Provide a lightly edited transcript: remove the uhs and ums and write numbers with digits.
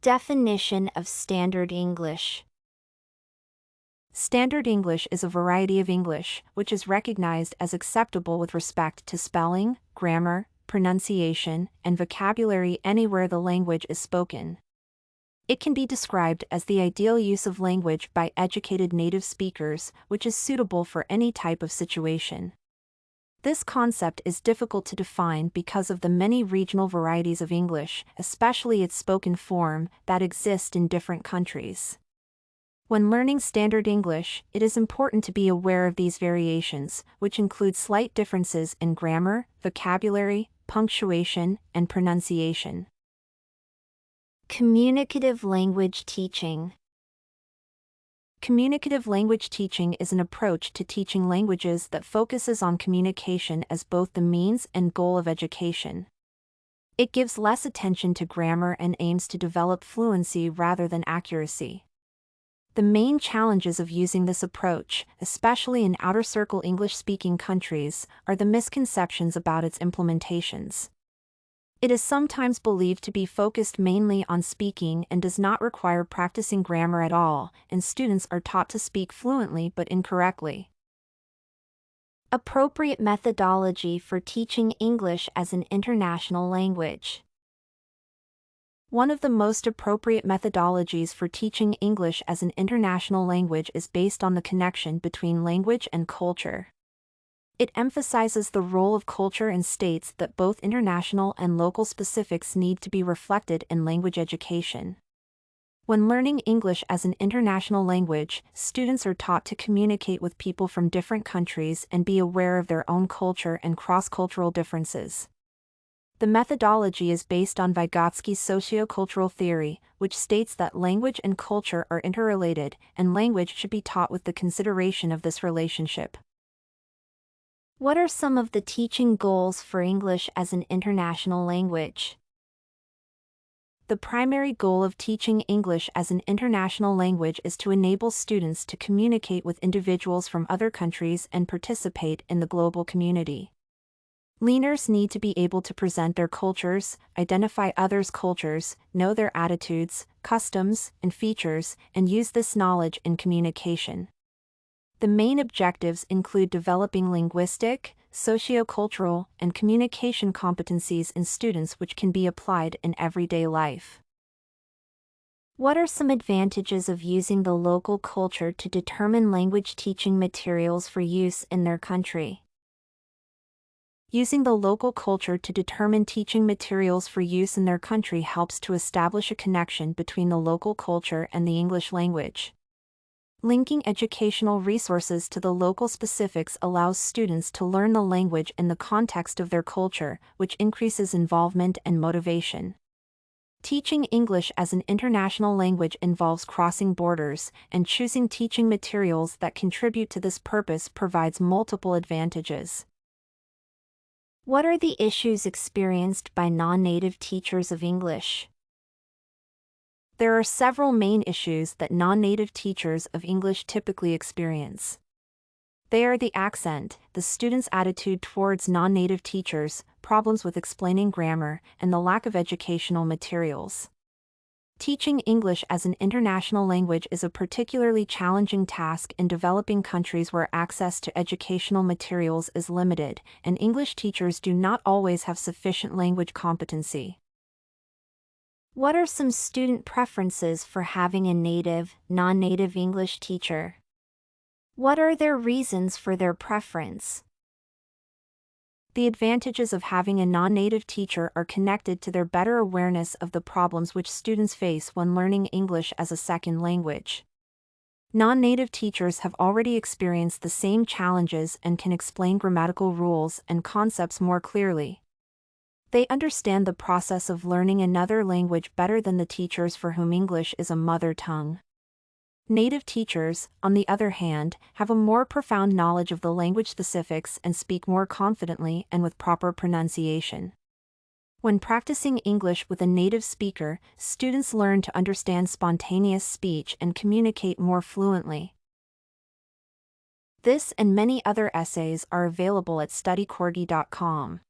Definition of Standard English. Standard English is a variety of English which is recognized as acceptable with respect to spelling, grammar, pronunciation, and vocabulary anywhere the language is spoken. It can be described as the ideal use of language by educated native speakers, which is suitable for any type of situation. This concept is difficult to define because of the many regional varieties of English, especially its spoken form, that exist in different countries. When learning Standard English, it is important to be aware of these variations, which include slight differences in grammar, vocabulary, punctuation, and pronunciation. Communicative language teaching. Communicative language teaching is an approach to teaching languages that focuses on communication as both the means and goal of education. It gives less attention to grammar and aims to develop fluency rather than accuracy. The main challenges of using this approach, especially in outer circle English-speaking countries, are the misconceptions about its implementations. It is sometimes believed to be focused mainly on speaking and does not require practicing grammar at all, and students are taught to speak fluently but incorrectly. Appropriate methodology for teaching English as an international language. One of the most appropriate methodologies for teaching English as an international language is based on the connection between language and culture. It emphasizes the role of culture and states that both international and local specifics need to be reflected in language education. When learning English as an international language, students are taught to communicate with people from different countries and be aware of their own culture and cross-cultural differences. The methodology is based on Vygotsky's sociocultural theory, which states that language and culture are interrelated, and language should be taught with the consideration of this relationship. What are some of the teaching goals for English as an international language? The primary goal of teaching English as an international language is to enable students to communicate with individuals from other countries and participate in the global community. Learners need to be able to present their cultures, identify others' cultures, know their attitudes, customs, and features, and use this knowledge in communication. The main objectives include developing linguistic, sociocultural, and communication competencies in students which can be applied in everyday life. What are some advantages of using the local culture to determine language teaching materials for use in their country? Using the local culture to determine teaching materials for use in their country helps to establish a connection between the local culture and the English language. Linking educational resources to the local specifics allows students to learn the language in the context of their culture, which increases involvement and motivation. Teaching English as an international language involves crossing borders, and choosing teaching materials that contribute to this purpose provides multiple advantages. What are the issues experienced by non-native teachers of English? There are several main issues that non-native teachers of English typically experience. They are the accent, the student's attitude towards non-native teachers, problems with explaining grammar, and the lack of educational materials. Teaching English as an international language is a particularly challenging task in developing countries where access to educational materials is limited, and English teachers do not always have sufficient language competency. What are some student preferences for having a native, non-native English teacher? What are their reasons for their preference? The advantages of having a non-native teacher are connected to their better awareness of the problems which students face when learning English as a second language. Non-native teachers have already experienced the same challenges and can explain grammatical rules and concepts more clearly. They understand the process of learning another language better than the teachers for whom English is a mother tongue. Native teachers, on the other hand, have a more profound knowledge of the language specifics and speak more confidently and with proper pronunciation. When practicing English with a native speaker, students learn to understand spontaneous speech and communicate more fluently. This and many other essays are available at studycorgi.com.